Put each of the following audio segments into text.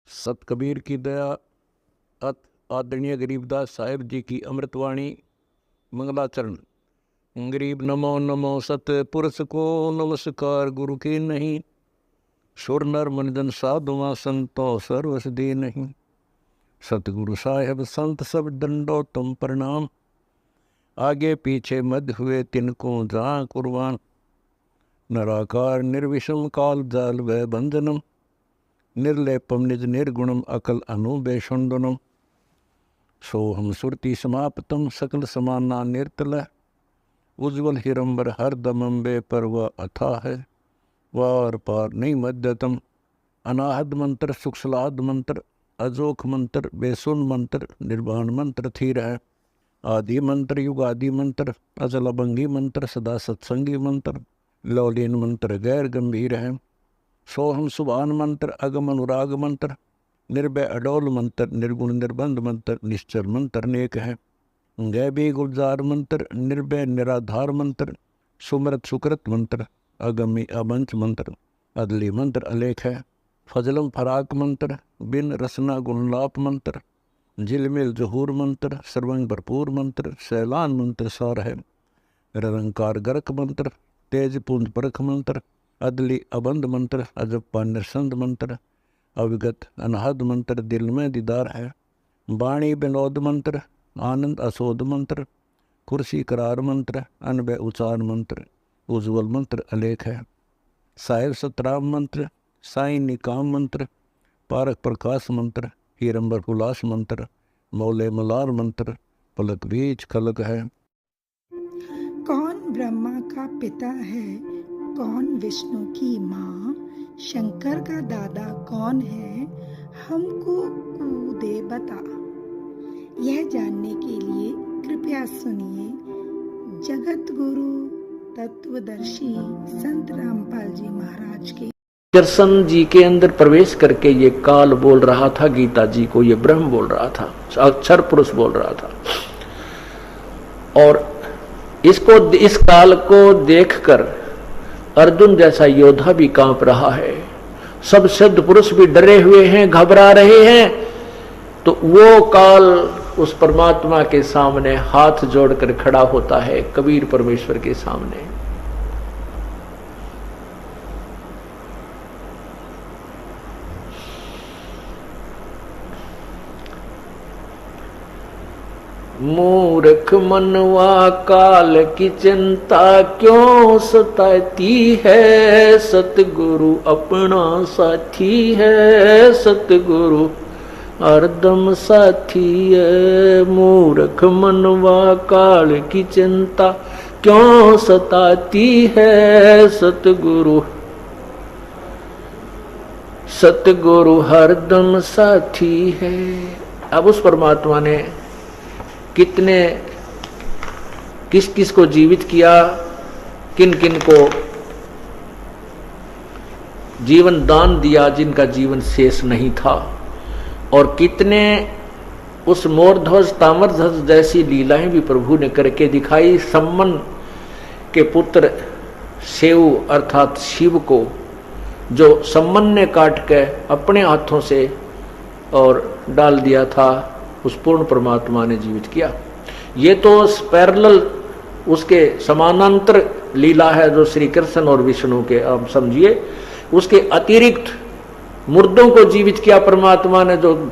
सत कबीर की दया अत आदरणीय गरीबदास साहिब जी की अमृतवाणी मंगलाचरण। गरीब नमो नमो सत पुरुष को नमस्कार गुरु की नहीं, सुर नर मनजन साधुआ संतो सर्वस दी नहीं। सतगुरु साहेब संत सब दंडो तुम प्रणाम, आगे पीछे मध्य हुए तिनको जहाँ कुर्बान। नराकार निर्विषम काल जाल व बंधनम, निर्लेपम निज निर्गुणम अकल अनुबेषुंडनम। सोहम सुरति समाप्तम सकल समाना निर्तल, उज्ज्वल हिरंबर हर दमम बे पर वह अथा है। वार पार नहीं मध्यतम, अनाहद मंत्र सुखसलाद मंत्र, अजोख मंत्र बेसुन मंत्र, निर्वाण मंत्र थीर है। आदि मंत्र युगादि मंत्र, अजल अभंगी मंत्र, सदा सत्संगी मंत्र, लौलीन मंत्र गैर गंभीर है। सोहम सुभान मंत्र, अगम अनुराग मंत्र, निर्भय अडोल मंत्र, निर्गुण निर्बंध मंत्र, निश्चल मंत्र नेक है। गैबी गुलजार मंत्र, निर्भय निराधार मंत्र, सुमृत सुकृत मंत्र, अगमी अबंच मंत्र, अदली मंत्र अलेख है। फजलम फराक मंत्र, बिन रसना गुणलाप मंत्र, झिलमिल जहूर मंत्र, सर्वंग भरपूर मंत्र, सैलान मंत्र सार है। निरंकार गर्क मंत्र, तेज पुंज परख मंत्र, अदली अबंध मंत्र, अजप्पा निरसंद मंत्र, अविगत अनहद मंत्र, दिल में दीदार है। वाणी विनोद मंत्र, आनंद असोद मंत्र, कुर्सी करार मंत्र, अनबय उचार मंत्र, उज्ज्वल मंत्र अलेख है। साहिब सतराम मंत्र, साई निकाम मंत्र, पारक प्रकाश मंत्र, हीरंबर उल्लास मंत्र, मौले मलार मंत्र, पलक बीच खलक है। कौन ब्रह्मा का पिता है, कौन विष्णु की माँ, शंकर का दादा कौन है, हमको कूदे बता। यह जानने के लिए कृपया सुनिए जगत गुरु तत्वदर्शी संत रामपाल जी महाराज के। दर्शन जी के अंदर प्रवेश करके ये काल बोल रहा था गीता जी को, ये ब्रह्म बोल रहा था, अक्षर पुरुष बोल रहा था। और इस काल को देखकर अर्जुन जैसा योद्धा भी कांप रहा है, सब सिद्ध पुरुष भी डरे हुए हैं, घबरा रहे हैं। तो वो काल उस परमात्मा के सामने हाथ जोड़कर खड़ा होता है, कबीर परमेश्वर के सामने। मूर्ख मनवा काल की चिंता क्यों सताती है, सतगुरु अपना साथी है, सतगुरु हरदम साथी है। मूर्ख मनवा काल की चिंता क्यों सताती है, सतगुरु सतगुरु हरदम साथी है। अब उस परमात्मा ने किस किस को जीवित किया, किन किन को जीवन दान दिया जिनका जीवन शेष नहीं था, और कितने उस मोरध्वज ताम्रध्वज जैसी लीलाएं भी प्रभु ने करके दिखाई। सम्मन के पुत्र सेऊ अर्थात शिव को जो सम्मन ने काट के अपने हाथों से और डाल दिया था, उस पूर्ण परमात्मा ने जीवित किया। ये तो पैरेलल उसके समानांतर लीला है जो श्री कृष्ण और विष्णु के, आप समझिए। उसके अतिरिक्त मुर्दों को जीवित किया परमात्मा ने, जो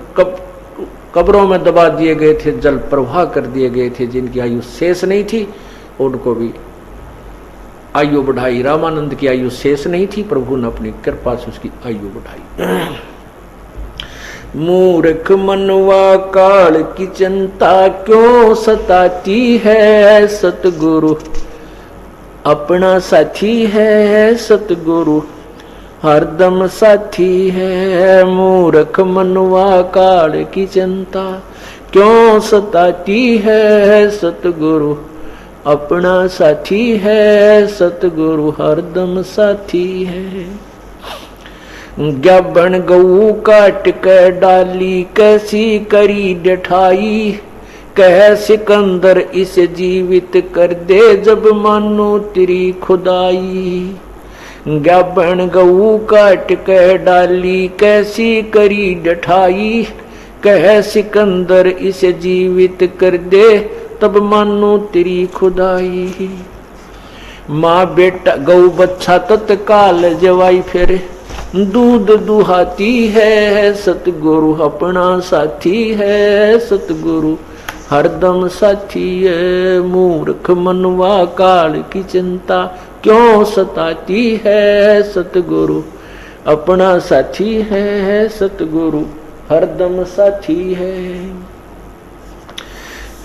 कब्रों में दबा दिए गए थे, जल प्रवाह कर दिए गए थे, जिनकी आयु शेष नहीं थी, उनको भी आयु बढ़ाई। रामानंद की आयु शेष नहीं थी, प्रभु ने अपनी कृपा से उसकी आयु बढ़ाई। मूर्ख मनवा काल की चिंता क्यों सताती है, सतगुरु अपना साथी है, सतगुरु हरदम साथी है। मूर्ख मनवा काल की चिंता क्यों सताती है, सतगुरु अपना साथी है, सतगुरु हरदम साथी है। ज्ञाबन गऊ काट के डाली कैसी करी डठाई, कह सिकंदर इसे जीवित कर दे जब मानो तेरी खुदाई। गाबन गऊ काट कह डाली कैसी करी डठाई, कह सिकंदर इसे जीवित कर दे तब मानो तेरी खुदाई। माँ बेटा गऊ बच्चा तत्काल जवाई फिर दूध दुहाती है, सतगुरु अपना साथी है, सतगुरु हरदम साथी है। मूर्ख मनवा काल की चिंता क्यों सताती है, सतगुरु अपना साथी है, सतगुरु हरदम साथी है।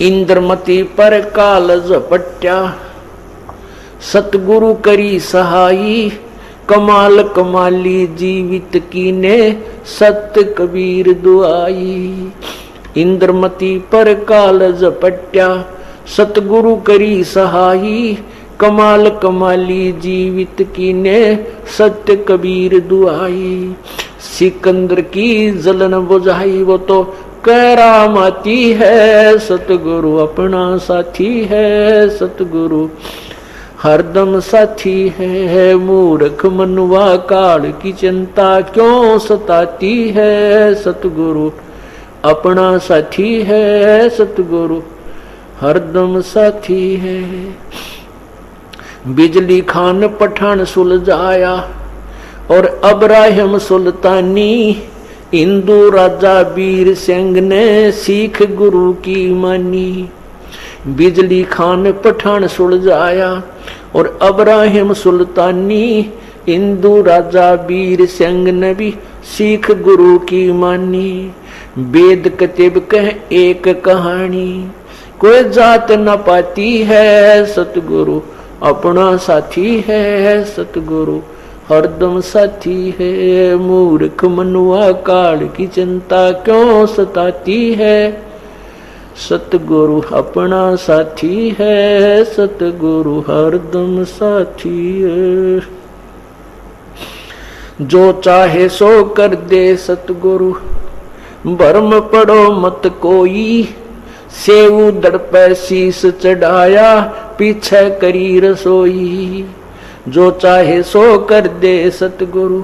इंद्रमती पर काल झपट्या सतगुरु करी सहाई, कमाल कमाली जीवित कीने सत्य कबीर दुआई। इंद्रमती पर काल झपट्या सतगुरु करी सहाई, कमाल कमाली जीवित कीने सत्य कबीर दुआई। सिकंदर की जलन बुझाई वो तो करामाती है, सतगुरु अपना साथी है, सतगुरु हरदम साथी है। मूर्ख मनुआ काल की चिंता क्यों सताती है, सतगुरु अपना साथी है, सतगुरु हरदम साथी है। बिजली खान पठान सुलझाया और अब्राहिम सुल्तानी, हिंदू राजा वीर सिंह ने सिख गुरु की मानी। बिजली खान पठान सुलझाया और अब्राहिम सुल्तानी, हिंदू राजा वीर सिंह ने भी सिख गुरु की मानी। वेद कतिब कह एक कहानी, कोई जात न पाती है, सतगुरु अपना साथी है, सतगुरु हरदम साथी है। मूर्ख मनुआ काल की चिंता क्यों सताती है, सतगुरु अपना साथी है, सतगुरु हरदम साथी है। जो चाहे सो कर दे सतगुरु, भरम पड़ो मत कोई। सेऊ दड़ पे शीस चढ़ाया, पीछे करी रसोई। जो चाहे सो कर दे सतगुरु,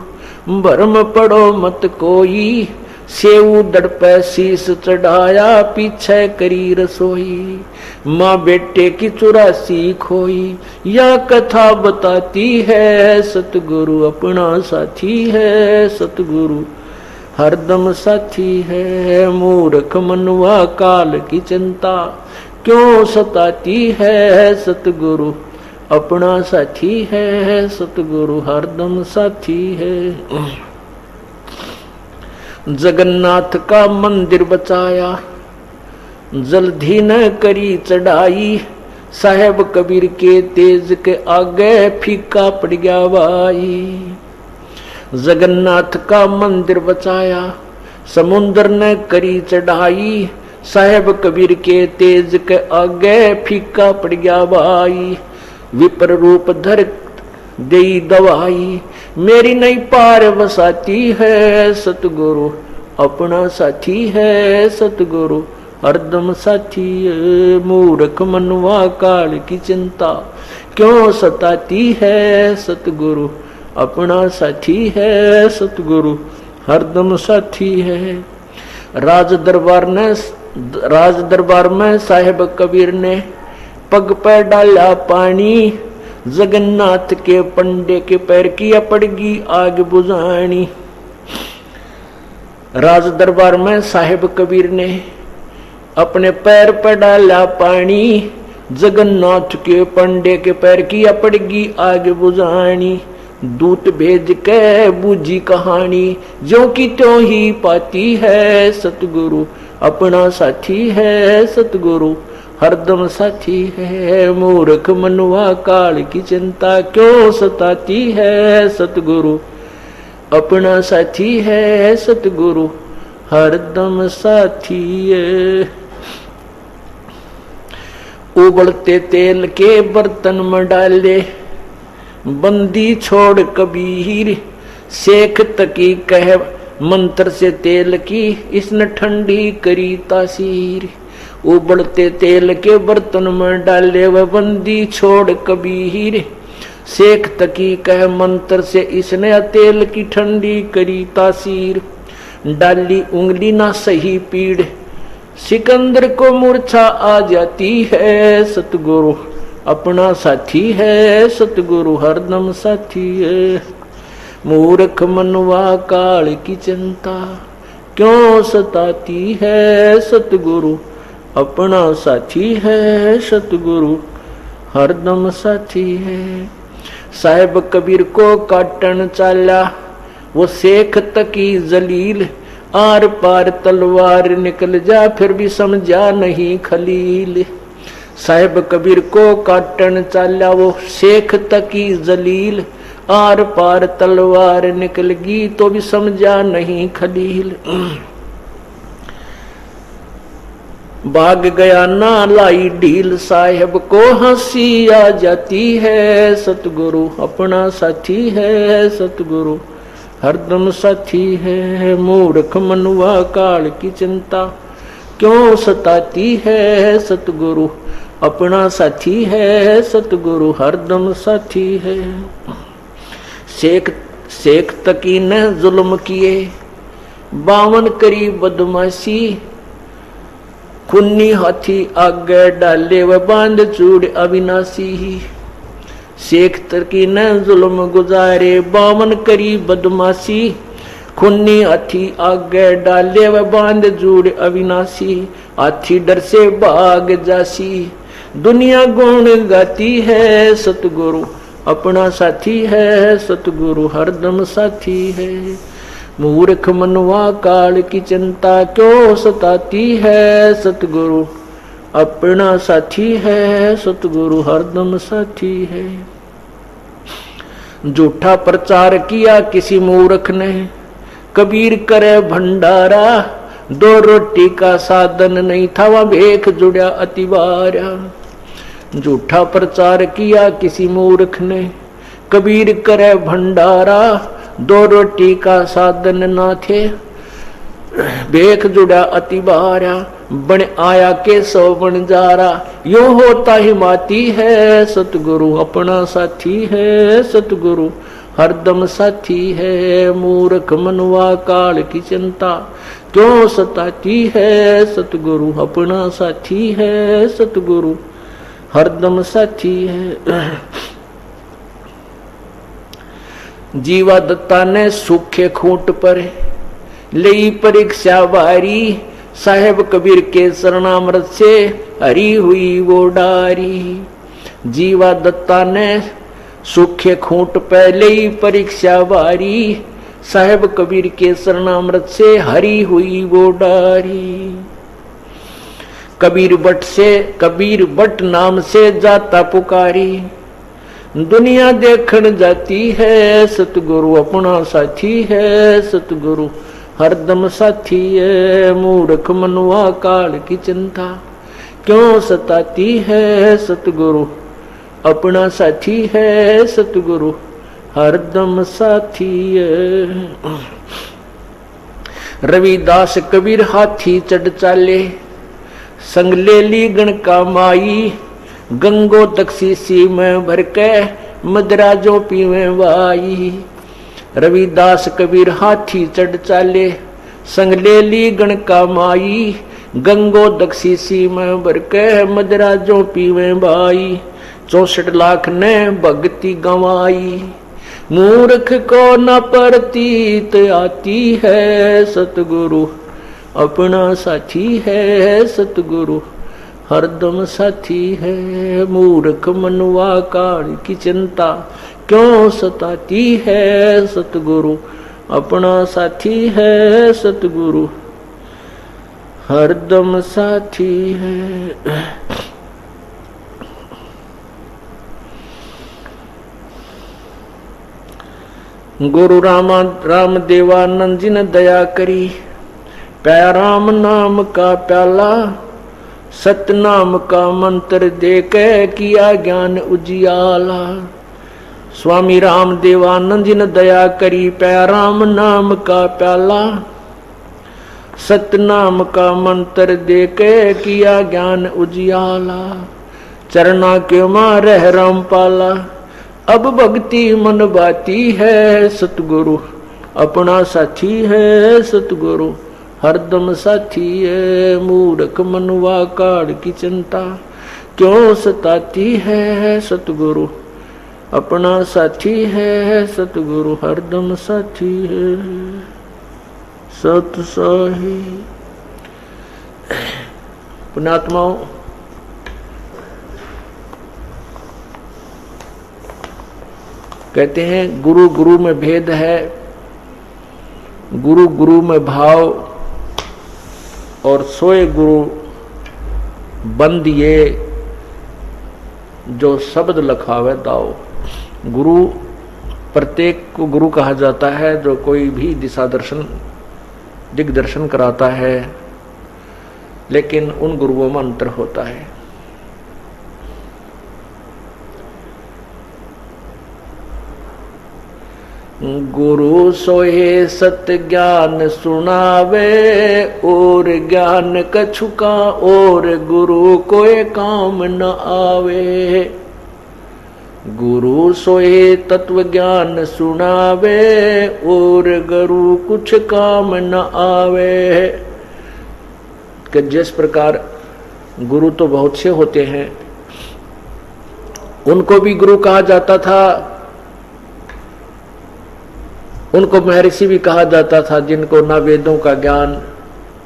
भरम पड़ो मत कोई। सेऊ दड़ पे शीस चढ़ाया, पीछे करी रसोई। माँ बेटे की 84 खोई, या कथा बताती है, सतगुरु अपना साथी है, सतगुरु हरदम साथी है। मूर्ख मनुआ काल की चिंता क्यों सताती है, सतगुरु अपना साथी है, सतगुरु हरदम साथी है। जगन्नाथ का मंदिर बचाया, जल्दी न करी चढ़ाई। साहेब कबीर के तेज के आगे फीका पड़ गया भाई। जगन्नाथ का मंदिर बचाया, समुद्र ने करी चढ़ाई। साहेब कबीर के तेज के आगे फीका पड़ गया भाई। विपर रूप धर दई दवाई, मेरी नहीं पार बसाती है, सतगुरु अपना साथी है, सतगुरु हरदम साथी है। मूर्ख मनुआ काल की चिंता क्यों सताती है, सतगुरु अपना साथी है, सतगुरु हरदम साथी है। राज दरबार में साहेब कबीर ने पग पर डाला पानी। जगन्नाथ के पंडे के पैर की पड़गी आग बुझानी। राज दरबार में साहेब कबीर ने अपने पैर पर डाला पानी। जगन्नाथ के पंडे के पैर की पड़गी आग बुझानी। दूत भेज के बूझी कहानी, जो की त्यों ही पाती है, सतगुरु अपना साथी है, सतगुरु हरदम साथी है। मूर्ख मनुआ काल की चिंता क्यों सताती है, सतगुरु अपना साथी है, सतगुरु हरदम साथी है। उबलते तेल के बर्तन में डाले, बंदी छोड़ कबीर। शेख तकी कह मंत्र से तेल की, इसने ठंडी करी तासीर। उबलते तेल के बर्तन में डाले वह बंदी छोड़ कबीर। शेख तकी कह मंत्र से इसने तेल की ठंडी करी तासीर, डाली उंगली ना सही पीड़, सिकंदर को मूर्छा आ जाती है। सतगुरु अपना साथी है, सतगुरु हरदम साथी है। मूर्ख मनवा काल की चिंता क्यों सताती है, सतगुरु अपना साथी है, सतगुरु हरदम साथी है। साहिब कबीर को काटन चाला वो शेख तकी जलील, आर पार तलवार निकल जा फिर भी समझा नहीं खलील। साहिब कबीर को काटन चाला वो शेख तकी जलील, आर पार तलवार निकल गई तो भी समझा नहीं खलील। भाग गया ना लाई ढील, साहिब को हंसी आ जाती है। सतगुरु अपना साथी है, सतगुरु हरदम साथी है। मूर्ख मनुआ काल की चिंता क्यों सताती है, सतगुरु अपना साथी है, सतगुरु हरदम साथी है। शेख तकी ने जुल्म किए 52 करी बदमाशी, खुन्नी हाथी आगे डाले व बांध चूड़ अविनाशी। शेख तकी ने जुल्म गुजारे 52 करी बदमाशी, खुन्नी हाथी आगे डाले व बांध चूड़ अविनाशी। हाथी डर से भाग जासी, दुनिया गुण गाती है। सतगुरु अपना साथी है, सतगुरु हरदम साथी है। मूर्ख मनवा काल की चिंता क्यों सताती है, सतगुरु अपना साथी है, सतगुरु हरदम साथी है। झूठा प्रचार किया किसी मूर्ख ने, कबीर करे भंडारा, 2 रोटी का साधन नहीं था वह भेख जुड़ा अतिवारा। झूठा प्रचार किया किसी मूर्ख ने, कबीर करे भंडारा, 2 रोटी का साधन ना थे भेख जुड़ा अतिबारा। बन आया के 100 बन जारा, यो होता ही माती है। सतगुरु अपना साथी है, सतगुरु हरदम साथी है। मूर्ख मनवा काल की चिंता क्यों सताती है, सतगुरु अपना साथी है, सतगुरु हरदम साथी है। जीवा दत्ता ने सूखे खूंट पर लई परीक्षा भारी, साहेब कबीर के शरणामृत से हरी हुई वो डारी। जीवा दत्ता ने सूखे खूंट पर लई परीक्षा भारी, साहेब कबीर के शरणामृत से हरी हुई वो डारी। कबीर बट नाम से जाता पुकारी, दुनिया देखन जाती है। सतगुरु अपना साथी है, सतगुरु हरदम साथी है। मूर्ख मनुआ काल की चिंता क्यों सताती है, सतगुरु अपना साथी है, सतगुरु हरदम साथी है। रविदास कबीर हाथी चढ़ चाले, संग ले ली गण का माई, गंगो तकसीसी में भर के मदरा जो पीवे वाई। रविदास कबीर हाथी चढ़ चाले, संग ले ली गण का माई, गंगो दक्षीसी में भर के मदरा जो पीवे भाई। 64 लाख ने भक्ति गंवाई, मूर्ख को न प्रतीत आती है। सतगुरु अपना साथी है, सतगुरु हरदम साथी है। मूर्ख मनुआ काल की चिंता क्यों सताती है, सतगुरु अपना साथी है, सतगुरु हरदम साथी है। गुरु राम देवानंद जी ने दया करी, प्या राम नाम का प्याला, सतनाम का मंत्र दे के किया ज्ञान उजियाला। स्वामी राम देवानंद जी ने दया करी, प्या राम नाम का प्याला, सतनाम का मंत्र दे के किया ज्ञान उजियाला। चरना के मां रह राम पाला, अब भक्ति मन बाती है, सतगुरु अपना साथी है, सतगुरु हरदम साथी है। मूर्ख मनवा काल की चिंता क्यों सताती है, सतगुरु अपना साथी है, सतगुरु हरदम साथी है। सत साही पुण्यात्माओं, कहते हैं गुरु गुरु में भेद है, गुरु गुरु में भाव, और सोए गुरु बंदिए जो शब्द लखावे दाओ। गुरु प्रत्येक को गुरु कहा जाता है जो कोई भी दिशा दर्शन दिग्दर्शन कराता है, लेकिन उन गुरुओं में अंतर होता है। गुरु सोहे सत्य ज्ञान सुनावे, और ज्ञान कछुका और गुरु कोई काम न आवे। गुरु सोहे तत्व ज्ञान सुनावे, और गुरु कुछ काम न आवे। कि जिस प्रकार गुरु तो बहुत से होते हैं, उनको भी गुरु कहा जाता था, उनको महर्षि भी कहा जाता था, जिनको ना वेदों का ज्ञान,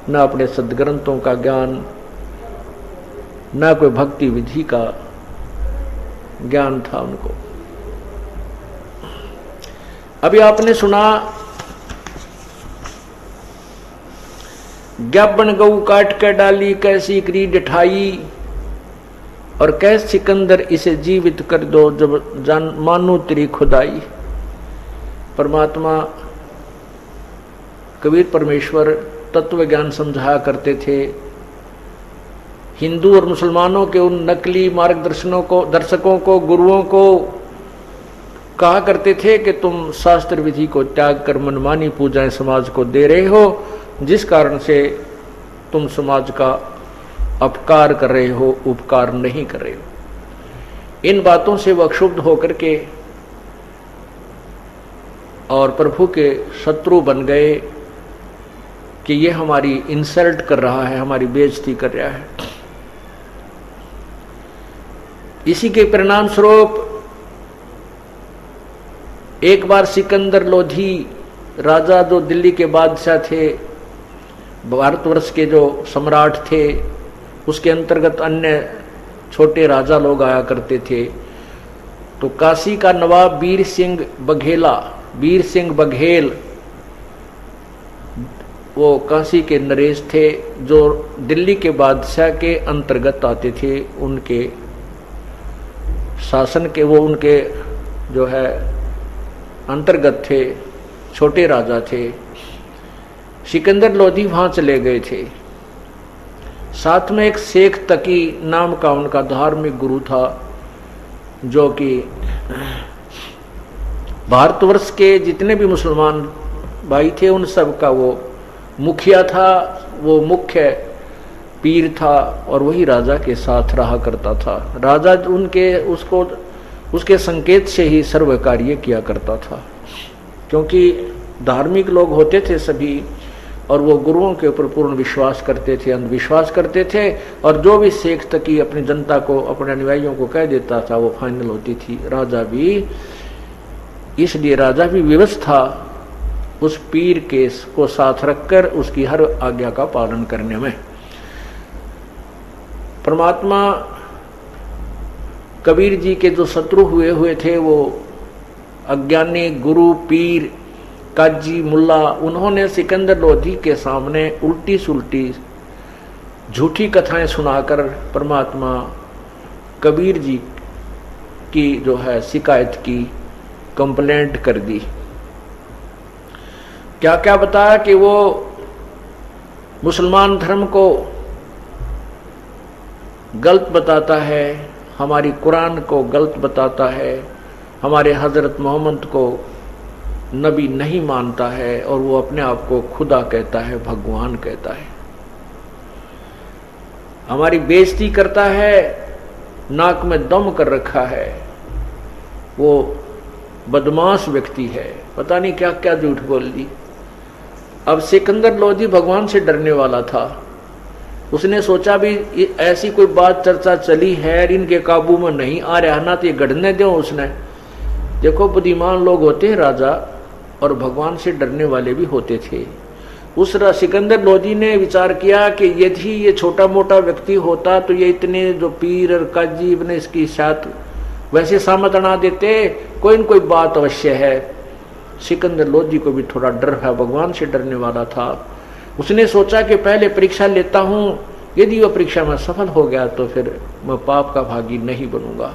ना अपने सदग्रंथों का ज्ञान, ना कोई भक्ति विधि का ज्ञान था उनको। अभी आपने सुना ज्ञापन गऊ काट कर डाली, कैसी क्रीड ठाई, और कैस सिकंदर इसे जीवित कर दो, जब जान मानो तेरी खुदाई। परमात्मा कबीर परमेश्वर तत्व ज्ञान समझाया करते थे। हिंदू और मुसलमानों के उन नकली दर्शकों को गुरुओं को कहा करते थे कि तुम शास्त्र विधि को त्याग कर मनमानी पूजाएं समाज को दे रहे हो, जिस कारण से तुम समाज का अपकार कर रहे हो, उपकार नहीं कर रहे हो। इन बातों से वह क्षुब्ध होकर के और प्रभु के शत्रु बन गए कि ये हमारी इंसल्ट कर रहा है, हमारी बेइज्जती कर रहा है। इसी के परिणाम स्वरूप एक बार सिकंदर लोधी राजा, जो दिल्ली के बादशाह थे, भारतवर्ष के जो सम्राट थे, उसके अंतर्गत अन्य छोटे राजा लोग आया करते थे। तो काशी का नवाब वीर सिंह बघेल वो काशी के नरेश थे, जो दिल्ली के बादशाह के अंतर्गत आते थे। उनके शासन के वो उनके जो है अंतर्गत थे, छोटे राजा थे। सिकंदर लोधी वहां चले गए थे। साथ में एक शेख तकी नाम का उनका धार्मिक गुरु था, जो कि भारतवर्ष के जितने भी मुसलमान भाई थे उन सब का वो मुखिया था, वो मुख्य पीर था, और वही राजा के साथ रहा करता था। राजा उसके संकेत से ही सर्व कार्य किया करता था, क्योंकि धार्मिक लोग होते थे सभी, और वो गुरुओं के ऊपर पूर्ण विश्वास करते थे, अंधविश्वास करते थे। और जो भी शेख तकी अपनी जनता को, अपने अनुयायियों को कह देता था, वो फाइनल होती थी। राजा भी, इसलिए राजा भी विवश था उस पीर के को साथ रखकर उसकी हर आज्ञा का पालन करने में। परमात्मा कबीर जी के जो शत्रु हुए थे, वो अज्ञानी गुरु, पीर, काजी, मुल्ला, उन्होंने सिकंदर लोधी के सामने उल्टी सुल्टी झूठी कथाएं सुनाकर परमात्मा कबीर जी की जो है शिकायत की, कंप्लेंट कर दी। क्या क्या बताया कि वो मुसलमान धर्म को गलत बताता है, हमारी कुरान को गलत बताता है, हमारे हजरत मोहम्मद को नबी नहीं मानता है, और वो अपने आप को खुदा कहता है, भगवान कहता है, हमारी बेइज्जती करता है, नाक में दम कर रखा है। वो बदमाश व्यक्ति है, पता नहीं क्या क्या झूठ बोल दी। अब सिकंदर लोधी भगवान से डरने वाला था। उसने सोचा भी ऐसी कोई बात चर्चा चली है, इनके काबू में नहीं आ रहा ना, तो ये गढ़ने दो। उसने देखो बुद्धिमान लोग होते हैं राजा, और भगवान से डरने वाले भी होते थे। उस सिकंदर लोधी ने विचार किया कि यदि ये छोटा मोटा व्यक्ति होता तो ये इतने जो पीर और काजी ने इसकी साथ वैसे सामत अड़ा देते, कोई न कोई बात अवश्य है। सिकंदर लोधी को भी थोड़ा डर है, भगवान से डरने वाला था। उसने सोचा कि पहले परीक्षा लेता हूं, यदि वह परीक्षा में सफल हो गया तो फिर मैं पाप का भागी नहीं बनूंगा।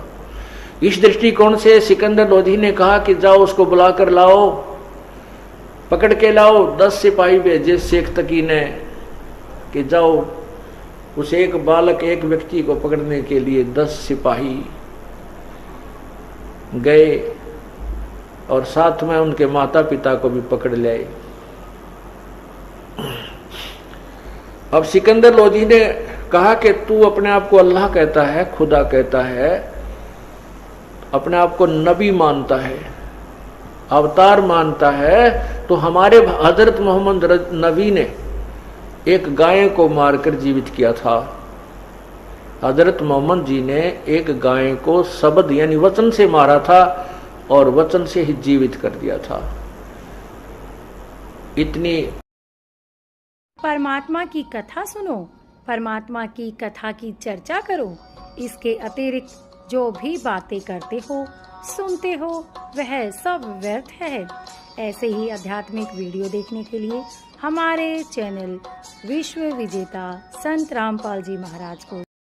इस दृष्टिकोण से सिकंदर लोधी ने कहा कि जाओ उसको बुलाकर लाओ, पकड़ के लाओ। 10 सिपाही भेजे शेख तकी ने कि जाओ उस एक बालक एक व्यक्ति को पकड़ने के लिए 10 सिपाही गए और साथ में उनके माता पिता को भी पकड़ लाए। अब सिकंदर लोधी ने कहा कि तू अपने आप को अल्लाह कहता है, खुदा कहता है, अपने आप को नबी मानता है, अवतार मानता है, तो हमारे हजरत मोहम्मद नबी ने एक गाय को मारकर जीवित किया था। हजरत मोहम्मद जी ने एक गाय को शब्द यानी वचन से मारा था और वचन से ही जीवित कर दिया था। इतनी परमात्मा की कथा सुनो, परमात्मा की कथा की चर्चा करो। इसके अतिरिक्त जो भी बातें करते हो, सुनते हो, वह सब व्यर्थ है। ऐसे ही आध्यात्मिक वीडियो देखने के लिए हमारे चैनल विश्व विजेता संत रामपाल जी महाराज को